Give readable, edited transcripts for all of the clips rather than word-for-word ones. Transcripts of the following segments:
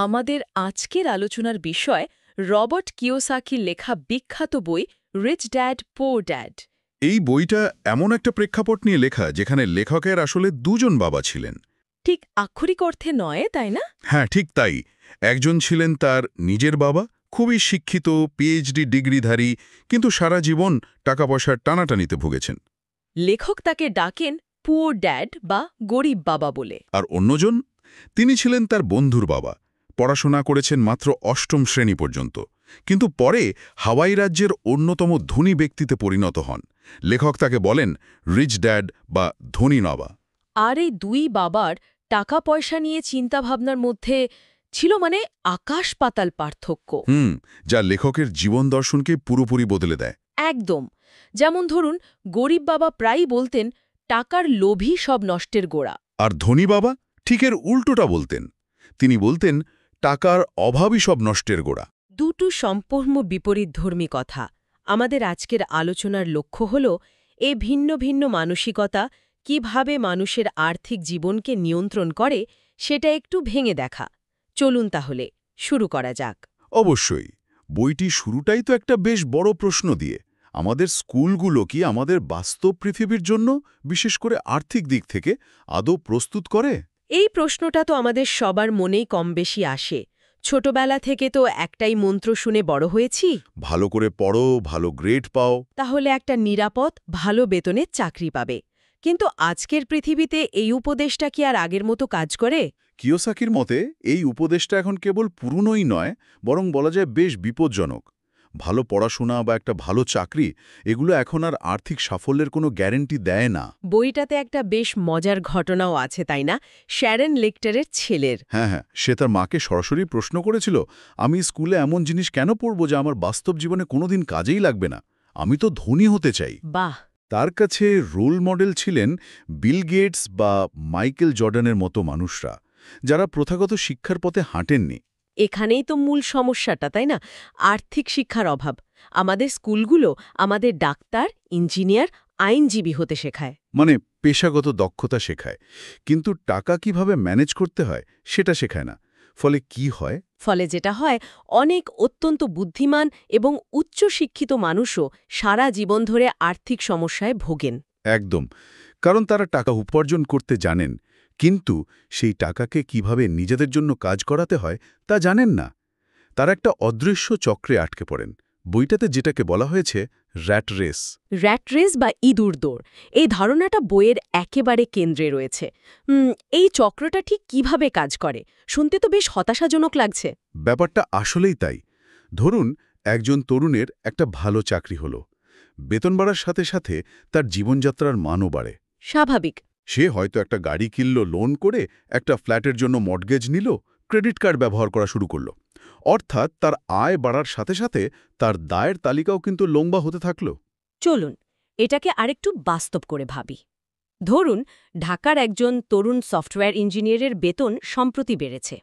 আমাদের আজকের আলোচনার বিষয় রবার্ট কিওসাকির লেখা বিখ্যাত বই রিচ ড্যাড পুওর ড্যাড। এই বইটা এমন একটা প্রেক্ষাপট নিয়ে লেখা যেখানে লেখকের আসলে দুজন বাবা ছিলেন। ঠিক আক্ষরিক অর্থে নয়, তাই না? হ্যাঁ, ঠিক তাই। একজন ছিলেন তার নিজের বাবা, খুবই শিক্ষিত, পিএইচডি ডিগ্রিধারী, কিন্তু সারা জীবন টাকা পয়সার টানাটানিতে ভুগেছেন। লেখক তাকে ডাকেন পুওর ড্যাড বা গরিব বাবা বলে। আর অন্যজন, তিনি ছিলেন তার বন্ধুর বাবা, পড়াশোনা করেছেন মাত্র অষ্টম শ্রেণী পর্যন্ত, কিন্তু পরে হাওয়াই রাজ্যের অন্যতম ধনী ব্যক্তিতে পরিণত হন। লেখক তাকে বলেন রিচ ড্যাড বা ধনী বাবা। আর এই দুই বাবার টাকা পয়সা নিয়ে চিন্তাভাবনার মধ্যে ছিল আকাশ পাতাল পার্থক্য। যা লেখকের জীবন দর্শনকে পুরোপুরি বদলে দেয়। একদম। যেমন ধরুন, গরিব বাবা প্রায়ই বলতেন টাকার লোভই সব নষ্টের গোড়া। আর ধনী বাবা ঠিক এর উল্টোটা বলতেন। তিনি বলতেন টাকার অভাবই সব নষ্টের গোড়া। দুটো সম্পূর্ণ বিপরীতধর্মী কথা। আমাদের আজকের আলোচনার লক্ষ্য হল এ ভিন্ন ভিন্ন মানসিকতা কিভাবে মানুষের আর্থিক জীবনকে নিয়ন্ত্রণ করে সেটা একটু ভেঙে দেখা। চলুন তাহলে শুরু করা যাক। অবশ্যই। বইটি শুরুটাই তো একটা বেশ বড় প্রশ্ন দিয়ে। আমাদের স্কুলগুলো কি আমাদের বাস্তব পৃথিবীর জন্য, বিশেষ করে আর্থিক দিক থেকে, আদৌ প্রস্তুত করে? এই প্রশ্নটা তো আমাদের সবার মনেই কম বেশি আসে। ছোটবেলা থেকে তো একটাই মন্ত্র শুনে বড় হয়েছি, ভালো করে পড়ো, ভালো গ্রেড পাও। তাহলে একটা নিরাপদ ভালো বেতনের চাকরি পাবে। কিন্তু আজকের পৃথিবীতে এই উপদেশটা কি আর আগের মতো কাজ করে? কিওসাকির মতে এই উপদেশটা এখন কেবল পুরনোই নয়, বরং বলা যায় বেশ বিপজ্জনক। ভালো পড়াশোনা বা একটা ভালো চাকরি, এগুলো এখন আর আর্থিক সাফল্যের কোনো গ্যারেন্টি দেয় না। বইটাতে একটা বেশ মজার ঘটনাও আছে, তাই না? শ্যারন লেক্টারের ছেলের। হ্যাঁ, সে তার মাকে সরাসরি প্রশ্ন করেছিল, আমি স্কুলে এমন জিনিস কেন পড়ব যা আমার বাস্তব জীবনে কোনোদিন কাজেই লাগবে না? আমি তো ধনী হতে চাই। বাহ! তার কাছে রোল মডেল ছিলেন বিল গেটস বা মাইকেল জর্ডানের মতো মানুষরা, যারা প্রথাগত শিক্ষার পথে হাঁটেননি। এখানেই তো মূল সমস্যাটা, তাই না? আর্থিক শিক্ষার অভাব। আমাদের স্কুলগুলো আমাদের ডাক্তার, ইঞ্জিনিয়ার, আইনজীবী হতে শেখায়। মানে পেশাগত দক্ষতা শেখায়, কিন্তু টাকা কিভাবে ম্যানেজ করতে হয় সেটা শেখায় না। ফলে কি হয়? ফলে যেটা হয়, অনেক অত্যন্ত বুদ্ধিমান এবং উচ্চশিক্ষিত মানুষও সারা জীবন ধরে আর্থিক সমস্যায় ভোগেন। একদম। কারণ তারা টাকা উপার্জন করতে জানেন, কিন্তু সেই টাকাকে কিভাবে নিজেদের জন্য কাজ করাতে হয় তা জানেন না। তারা একটা অদৃশ্য চক্রে আটকে পড়েন। বইটাতে যেটাকে বলা হয়েছে র্যাট রেস। র্যাট রেস বা ইঁদুর দৌড়, এই ধারণাটা বইয়ের একেবারে কেন্দ্রে রয়েছে। এই চক্রটা ঠিক কিভাবে কাজ করে? শুনতে তো বেশ হতাশাজনক লাগছে। ব্যাপারটা আসলেই তাই। ধরুন, একজন তরুণের একটা ভালো চাকরি হলো। বেতন বাড়ার সাথে সাথে তার জীবনযাত্রার মানও বাড়ে। স্বাভাবিক। সে হয়তো একটা গাড়ি কিনল লোন করে, একটা ফ্ল্যাটের জন্য মর্টগেজ নিল, ক্রেডিট কার্ড ব্যবহার করা শুরু করল। অর্থাৎ তার আয় বাড়ার সাথে সাথে তার দায়ের তালিকাও কিন্তু লম্বা হতে থাকল। চলুন এটাকে আরেকটু বাস্তব করে ভাবি। ধরুন, ঢাকার একজন তরুণ সফটওয়্যার ইঞ্জিনিয়ারের বেতন সম্প্রতি বেড়েছে।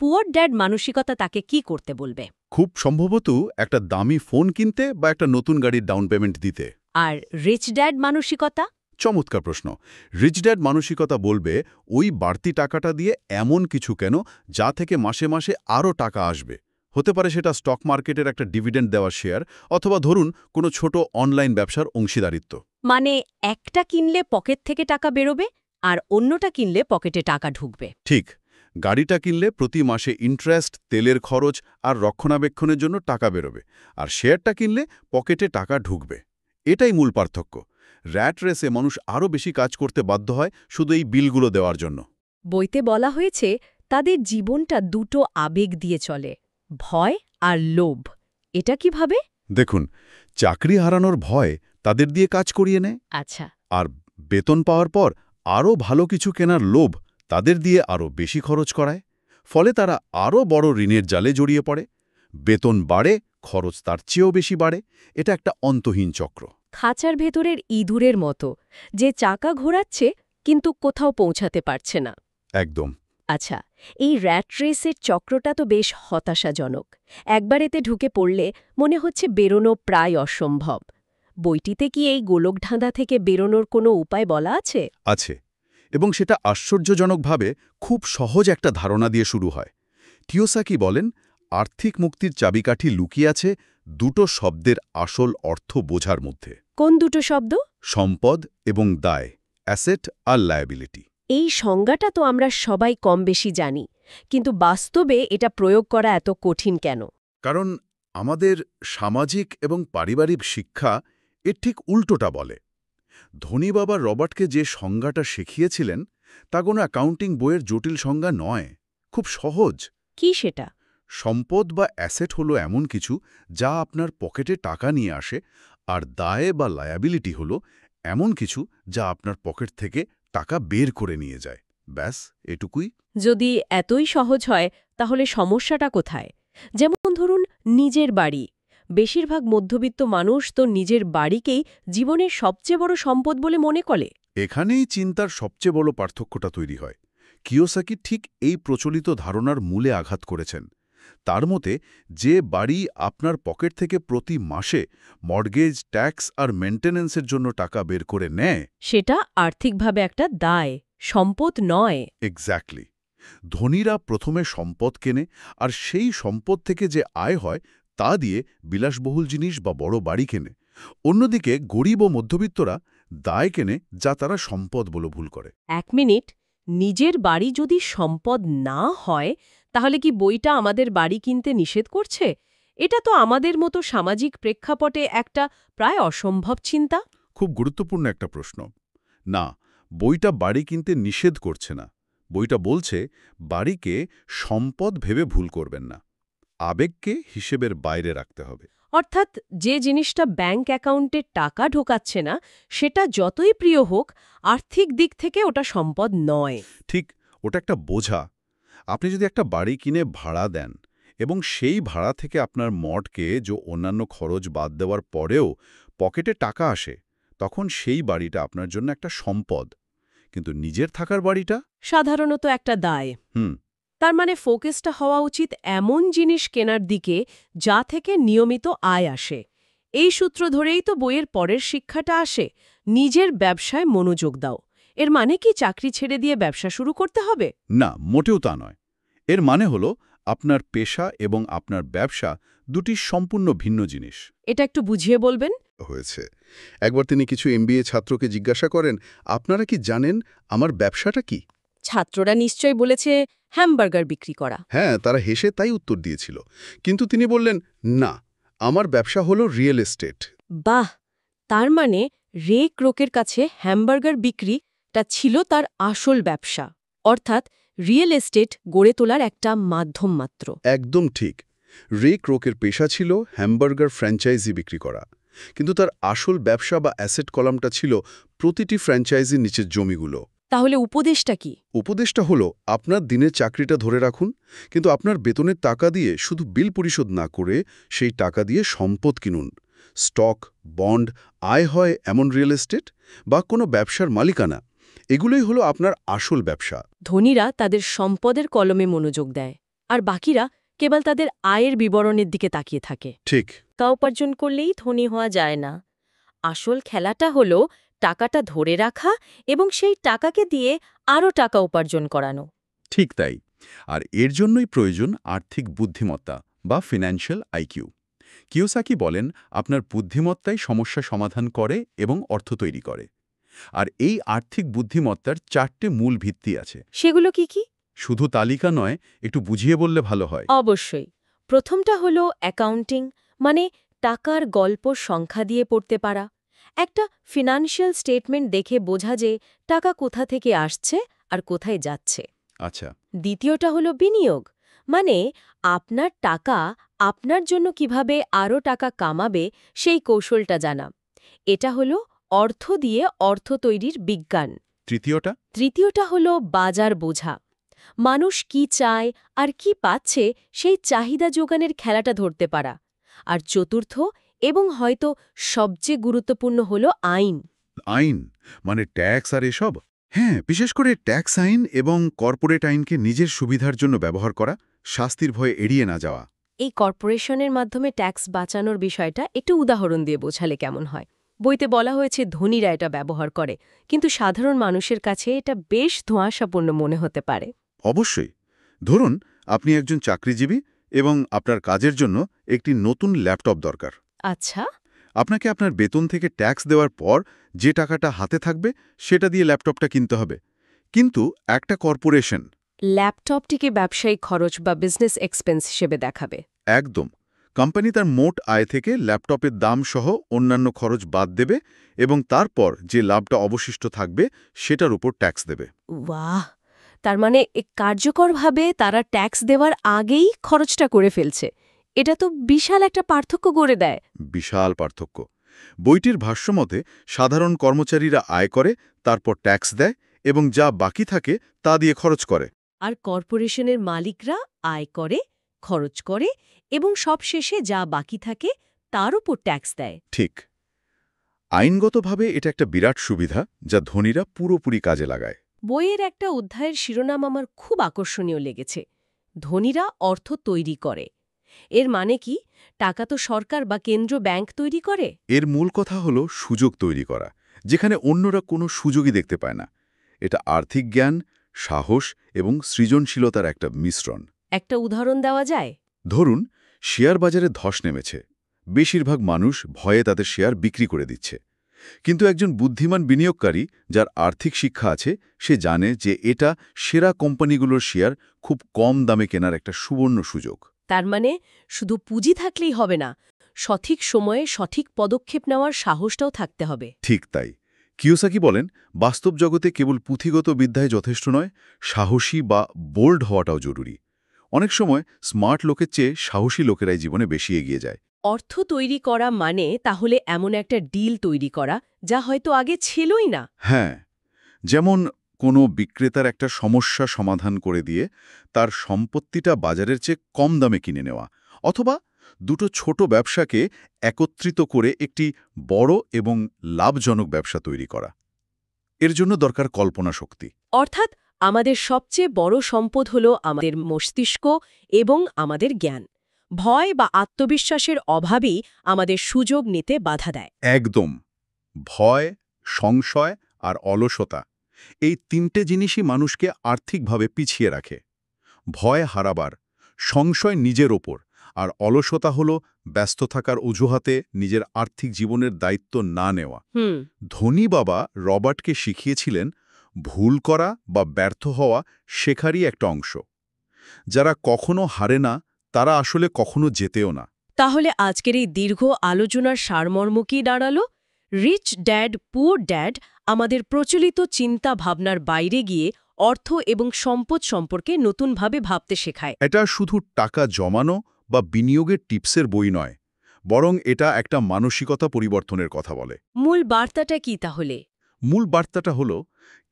পুয়ার ড্যাড মানসিকতা তাকে কি করতে বলবে? খুব সম্ভবত একটা দামি ফোন কিনতে বা একটা নতুন গাড়ির ডাউন পেমেন্ট দিতে। আর রিচ ড্যাড মানসিকতা? চমৎকার প্রশ্ন। রিচ ড্যাড মানসিকতা বলবে, ওই বাড়তি টাকাটা দিয়ে এমন কিছু কেন যা থেকে মাসে মাসে আরও টাকা আসবে। হতে পারে সেটা স্টক মার্কেটের একটা ডিভিডেন্ড দেওয়া শেয়ার, অথবা ধরুন কোনো ছোট অনলাইন ব্যবসার অংশীদারিত্ব। মানে একটা কিনলে পকেট থেকে টাকা বেরোবে, আর অন্যটা কিনলে পকেটে টাকা ঢুকবে। ঠিক। গাড়িটা কিনলে প্রতি মাসে ইন্টারেস্ট, তেলের খরচ আর রক্ষণাবেক্ষণের জন্য টাকা বেরোবে, আর শেয়ারটা কিনলে পকেটে টাকা ঢুকবে। এটাই মূল পার্থক্য। র্যাট রেসে মানুষ আরও বেশি কাজ করতে বাধ্য হয় শুধু এই বিলগুলো দেওয়ার জন্য। বইতে বলা হয়েছে তাদের জীবনটা দুটো আবেগ দিয়ে চলে, ভয় আর লোভ। এটা কিভাবে? দেখুন, চাকরি হারানোর ভয় তাদের দিয়ে কাজ করিয়ে নেয়। আচ্ছা। আর বেতন পাওয়ার পর আরও ভালো কিছু কেনার লোভ তাদের দিয়ে আরও বেশি খরচ করায়। ফলে তারা আরও বড় ঋণের জালে জড়িয়ে পড়ে। বেতন বাড়ে, খরচ তার চেয়েও বেশি বাড়ে। এটা একটা অন্তহীন চক্র। খাঁচার ভেতরের ইঁদুরের মতো, যে চাকা ঘোরাচ্ছে কিন্তু কোথাও পৌঁছাতে পারছে না। একদম। আচ্ছা, এই র্যাট রেসের চক্রটা তো বেশ হতাশাজনক। একবার এতে ঢুকে পড়লে মনে হচ্ছে বেরোনো প্রায় অসম্ভব। বইটিতে কি এই গোলকধাঁধা থেকে বেরোনোর কোনো উপায় বলা আছে? আছে, এবং সেটা আশ্চর্যজনকভাবে খুব সহজ একটা ধারণা দিয়ে শুরু হয়। কিওসাকি বলেন, আর্থিক মুক্তির চাবিকাঠি লুকিয়ে আছে দুটো শব্দের আসল অর্থ বোঝার মধ্যে। কোন দুটো শব্দ? সম্পদ এবং দায়, অ্যাসেট আর লায়াবিলিটি। এই সংজ্ঞাটা তো আমরা সবাই কম বেশি জানি, কিন্তু বাস্তবে এটা প্রয়োগ করা এত কঠিন কেন? কারণ আমাদের সামাজিক এবং পারিবারিক শিক্ষা এর ঠিক উল্টোটা বলে। ধনী বাবা রবার্টকে যে সংজ্ঞাটা শিখিয়েছিলেন তা কোনো অ্যাকাউন্টিং বইয়ের জটিল সংজ্ঞা নয়, খুব সহজ। কি সেটা? সম্পদ বা অ্যাসেট হলো এমন কিছু যা আপনার পকেটে টাকা নিয়ে আসে, আর দায় বা লায়াবিলিটি হলো এমন কিছু যা আপনার পকেট থেকে টাকা বের করে নিয়ে যায়। ব্যাস, এটুকুই। যদি এতই সহজ হয় তাহলে সমস্যাটা কোথায়? যেমন ধরুন নিজের বাড়ি। বেশিরভাগ মধ্যবিত্ত মানুষ তো নিজের বাড়িকেই জীবনের সবচেয়ে বড় সম্পদ বলে মনে করে। এখানেই চিন্তার সবচেয়ে বড় পার্থক্যটা তৈরি হয়। কিওসাকি ঠিক এই প্রচলিত ধারণার মূলে আঘাত করেছেন। তার মতে, যে বাড়ি আপনার পকেট থেকে প্রতি মাসে মর্গেজ, ট্যাক্স আর মেন্টেন্যান্সের জন্য টাকা বের করে নেয়, সেটা আর্থিকভাবে একটা দায়, সম্পদ নয়। এক্স্যাক্টলি। ধনীরা প্রথমে সম্পদ কেনে, আর সেই সম্পদ থেকে যে আয় হয় তা দিয়ে বিলাসবহুল জিনিস বা বড় বাড়ি কেনে। অন্যদিকে গরিব ও মধ্যবিত্তরা দায় কেনে, যা তারা সম্পদ বলে ভুল করে। এক মিনিট, নিজের বাড়ি যদি সম্পদ না হয় তাহলে কি বইটা আমাদের বাড়ি কিনতে নিষেধ করছে? এটা তো আমাদের মতো সামাজিক প্রেক্ষাপটে একটা প্রায় অসম্ভব চিন্তা। খুব গুরুত্বপূর্ণ একটা প্রশ্ন। না, বইটা বাড়ি কিনতে নিষেধ করছে না। বইটা বলছে বাড়িকে সম্পদ ভেবে ভুল করবেন না, আবেগকে হিসেবের বাইরে রাখতে হবে। অর্থাৎ যে জিনিসটা ব্যাংক অ্যাকাউন্টে টাকা ঢোকাচ্ছে না, সেটা যতই প্রিয় হোক, আর্থিক দিক থেকে ওটা সম্পদ নয়। ঠিক, ওটা একটা বোঝা। আপনি যদি একটা বাড়ি কিনে ভাড়া দেন এবং সেই ভাড়া থেকে আপনার মর্টগেজ ও অন্যান্য খরচ বাদ দেওয়ার পরেও পকেটে টাকা আসে, তখন সেই বাড়িটা আপনার জন্য একটা সম্পদ। কিন্তু নিজের থাকার বাড়িটা সাধারণত একটা দায়। হুম তার মানে ফোকাসটা হওয়া উচিত এমন জিনিস কেনার দিকে যা থেকে নিয়মিত আয় আসে। এই সূত্র ধরেই তো বইয়ের পরের শিক্ষাটা আসে, নিজের ব্যবসায় মনোযোগ দাও। এর মানে কি চাকরি ছেড়ে দিয়ে ব্যবসা শুরু করতে হবে? না, মোটেও তা নয়। এর মানে হলো আপনার পেশা এবং আপনার ব্যবসা দুটি সম্পূর্ণ ভিন্ন জিনিস। এটা একটু বুঝিয়ে বলবেন। হয়েছে। একবার তিনি কিছু এমবিএ ছাত্রকে জিজ্ঞাসা করেন, আপনারা কি জানেন আমার ব্যবসাটা কি? ছাত্ররা নিশ্চয় বলেছে হ্যামবার্গার বিক্রি করা। হ্যাঁ, তারা হেসে তাই উত্তর দিয়েছিল। কিন্তু তিনি বললেন, না, আমার ব্যবসা হলো রিয়েল এস্টেট। বাহ! তার মানে রে ক্রোকের কাছে হ্যামবার্গার বিক্রিটা ছিল তার আসল ব্যবসা, অর্থাৎ রিয়েল এস্টেট গড়ে তোলার একটা মাধ্যম মাত্র। একদম ঠিক। রে ক্রোকের পেশা ছিল হ্যামবার্গার ফ্র্যাঞ্চাইজি বিক্রি করা, কিন্তু তার আসল ব্যবসা বা অ্যাসেট কলামটা ছিল প্রতিটি ফ্র্যাঞ্চাইজির নিচের জমিগুলো। তাহলে উপদেশটা কি? উপদেশটা হলো, আপনার দিনের চাকরিটা ধরে রাখুন, কিন্তু আপনার বেতনের টাকা দিয়ে শুধু বিল পরিশোধ না করে সেই টাকা দিয়ে সম্পদ কিনুন। স্টক, বন্ড, আয় হয় এমন রিয়েল এস্টেট বা কোনো ব্যবসার মালিকানা, এগুলোই হলো আপনার আসল ব্যবসা। ধনীরা তাদের সম্পদের কলমে মনোযোগ দেয়, আর বাকিরা কেবল তাদের আয়ের বিবরণের দিকে তাকিয়ে থাকে। ঠিক। তা উপার্জন করলেই ধনী হওয়া যায় না। আসল খেলাটা হলো টাকাটা ধরে রাখা এবং সেই টাকাকে দিয়ে আরও টাকা উপার্জন করানো। ঠিক তাই। আর এর জন্যই প্রয়োজন আর্থিক বুদ্ধিমত্তা বা ফিন্যান্সিয়াল আইকিউ। কিওসাকি বলেন, আপনার বুদ্ধিমত্তাই সমস্যা সমাধান করে এবং অর্থ তৈরি করে। আর এই আর্থিক বুদ্ধিমত্তার 4টে মূল ভিত্তি আছে। সেগুলো কি কি? শুধু তালিকা নয়, একটু বুঝিয়ে বললে ভালো হয়। অবশ্যই। প্রথমটা হলো অ্যাকাউন্টিং, মানে টাকার গল্প সংখ্যা দিয়ে পড়তে পারা। একটা ফিনান্সিয়াল স্টেটমেন্ট দেখে বোঝা যে টাকা কোথা থেকে আসছে আর কোথায় যাচ্ছে। আচ্ছা। দ্বিতীয়টা হলো বিনিয়োগ, মানে আপনার টাকা আপনার জন্য কিভাবে আরও টাকা কামাবে সেই কৌশলটা জানা। এটা হলো অর্থ দিয়ে অর্থ তৈরির বিজ্ঞান। তৃতীয়টা? তৃতীয়টা হলো বাজার বোঝা, মানুষ কি চায় আর কি পাচ্ছে সেই চাহিদা যোগানের খেলাটা ধরতে পারা। আর চতুর্থ এবং হয়তো সবচেয়ে গুরুত্বপূর্ণ হলো আইন। আইন মানে ট্যাক্স আর এসব? হ্যাঁ, বিশেষ করে ট্যাক্স আইন এবং কর্পোরেট আইনকে নিজের সুবিধার জন্য ব্যবহার করা, শাস্তির ভয়ে এড়িয়ে না যাওয়া। এই কর্পোরেশনের মাধ্যমে ট্যাক্স বাঁচানোর বিষয়টা একটু উদাহরণ দিয়ে বোঝালে কেমন হয়? বইতে বলা হয়েছে ধনীরা এটা ব্যবহার করে, কিন্তু সাধারণ মানুষের কাছে এটা বেশ ধোঁয়াশাপূর্ণ মনে হতে পারে। অবশ্যই। ধরুন, আপনি একজন চাকরিজীবী এবং আপনার কাজের জন্য একটি নতুন ল্যাপটপ দরকার। আচ্ছা। আপনাকে আপনার বেতন থেকে ট্যাক্স দেওয়ার পর যে টাকাটা হাতে থাকবে সেটা দিয়ে ল্যাপটপটা কিনতে হবে। কিন্তু একটা কর্পোরেশন ল্যাপটপটিকে ব্যবসায়িক খরচ বা বিজনেস এক্সপেন্স হিসেবে দেখাবে। একদম কোম্পানি তার মোট আয় থেকে ল্যাপটপের দাম সহ অন্যান্য খরচ বাদ দেবে এবং তারপর যে লাভটা অবশিষ্ট থাকবে সেটার উপর ট্যাক্স দেবে। বাহ! তার মানে কার্যকরভাবে তারা ট্যাক্স দেওয়ার আগেই খরচটা করে ফেলছে। এটা তো বিশাল একটা পার্থক্য করে দেয়। বিশাল পার্থক্য। বইটির ভাষ্যমতে সাধারণ কর্মচারীরা আয় করে, তারপর ট্যাক্স দেয় এবং যা বাকি থাকে তা দিয়ে খরচ করে। আর কর্পোরেশনের মালিকরা আয় করে, খরচ করে এবং সবশেষে যা বাকি থাকে তার উপর ট্যাক্স দেয়। ঠিক। আইনগতভাবে এটা একটা বিরাট সুবিধা যা ধনীরা পুরোপুরি কাজে লাগায়। বইয়ের একটা অধ্যায়ের শিরোনাম আমার খুব আকর্ষণীয় লেগেছে, ধনীরা অর্থ তৈরি করে। এর মানে কি, টাকা তো সরকার বা কেন্দ্র ব্যাংক তৈরি করে? এর মূল কথা হলো সুযোগ তৈরি করা, যেখানে অন্যরা কোনো সুযোগই দেখতে পায় না। এটা আর্থিক জ্ঞান, সাহস এবং সৃজনশীলতার একটা মিশ্রণ। একটা উদাহরণ দেওয়া যায়? ধরুন, শেয়ার বাজারে ধস নেমেছে। বেশিরভাগ মানুষ ভয়ে তাদের শেয়ার বিক্রি করে দিচ্ছে। কিন্তু একজন বুদ্ধিমান বিনিয়োগকারী যার আর্থিক শিক্ষা আছে, সে জানে যে এটা সেরা কোম্পানিগুলোর শেয়ার খুব কম দামে কেনার একটা সুবর্ণ সুযোগ। তার মানে শুধু পুঁজি থাকলেই হবে না, সঠিক সময়ে সঠিক পদক্ষেপ নেওয়ার সাহসটাও থাকতে হবে। ঠিক তাই। কিওসাকি বলেন, বাস্তব জগতে কেবল পুঁথিগত বিদ্যায় যথেষ্ট নয়, সাহসী বা বোল্ড হওয়াটাও জরুরি। অনেক সময় স্মার্ট লোকের চেয়ে সাহসী লোকেরাই জীবনে বেশি এগিয়ে যায়। অর্থ তৈরি করা মানে তাহলে এমন একটা ডিল তৈরি করা যা হয়তো আগে ছিলই না। হ্যাঁ, যেমন কোনো বিক্রেতার একটা সমস্যা সমাধান করে দিয়ে তার সম্পত্তিটা বাজারের চেয়ে কম দামে কিনে নেওয়া, অথবা দুটো ছোট ব্যবসাকে একত্রিত করে একটি বড় এবং লাভজনক ব্যবসা তৈরি করা। এর জন্য দরকার কল্পনা শক্তি। অর্থাৎ আমাদের সবচেয়ে বড় সম্পদ হল আমাদের মস্তিষ্ক এবং আমাদের জ্ঞান। ভয় বা আত্মবিশ্বাসের অভাবই আমাদের সুযোগ নিতে বাধা দেয়। একদম। ভয়, সংশয় আর অলসতা, এই তিনটে জিনিসই মানুষকে আর্থিকভাবে পিছিয়ে রাখে। ভয় হারাবার, সংশয় নিজের ওপর, আর অলসতা হল ব্যস্ত থাকার অজুহাতে নিজের আর্থিক জীবনের দায়িত্ব না নেওয়া। ধনী বাবা রবার্টকে শিখিয়েছিলেন, ভুল করা বা ব্যর্থ হওয়া শেখারই একটা অংশ। যারা কখনো হারে না তারা আসলে কখনো জেতেও না। তাহলে আজকের এই দীর্ঘ আলোচনার সারমর্ম কি দাঁড়ালো? রিচ ড্যাড পুয়ার ড্যাড আমাদের প্রচলিত চিন্তা ভাবনার বাইরে গিয়ে অর্থ এবং সম্পদ সম্পর্কে নতুনভাবে ভাবতে শেখায়। এটা শুধু টাকা জমানো বা বিনিয়োগের টিপসের বই নয়, বরং এটা একটা মানসিকতা পরিবর্তনের কথা বলে। মূল বার্তাটা কি তাহলে? মূল বার্তাটা হলো,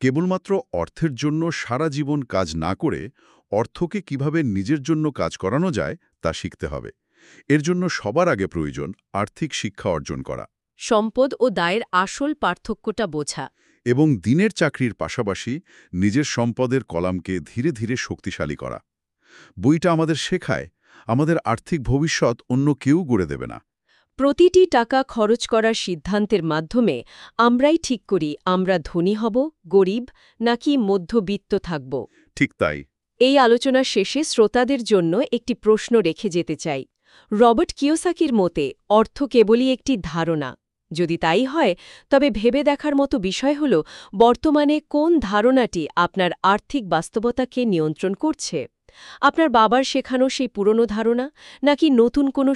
কেবলমাত্র অর্থের জন্য সারা জীবন কাজ না করে অর্থকে কিভাবে নিজের জন্য কাজ করানো যায় তা শিখতে হবে। এর জন্য সবার আগে প্রয়োজন আর্থিক শিক্ষা অর্জন করা, সম্পদ ও দায়ের আসল পার্থক্যটা বোঝা, এবং দিনের চাকরির পাশাপাশি নিজের সম্পদের কলামকে ধীরে ধীরে শক্তিশালী করা। বইটা আমাদের শেখায়, আমাদের আর্থিক ভবিষ্যৎ অন্য কেউ গড়ে দেবে না। প্রতিটি টাকা খরচ করার সিদ্ধান্তের মাধ্যমে আমরাই ঠিক করি আমরা ধনী হব, গরিব নাকি মধ্যবিত্ত থাকব। ঠিক তাই। এই আলোচনার শেষে শ্রোতাদের জন্য একটি প্রশ্ন রেখে যেতে চাই। রবার্ট কিওসাকির মতে অর্থ কেবলই একটি ধারণা। যদি তাই হয়, তবে ভেবে দেখার মতো বিষয় হল বর্তমানে কোন ধারণাটি আপনার আর্থিক বাস্তবতাকে নিয়ন্ত্রণ করছে। আপনার বাবার শেখানো সেই পুরনো ধারণা, নাকি নতুন কোনো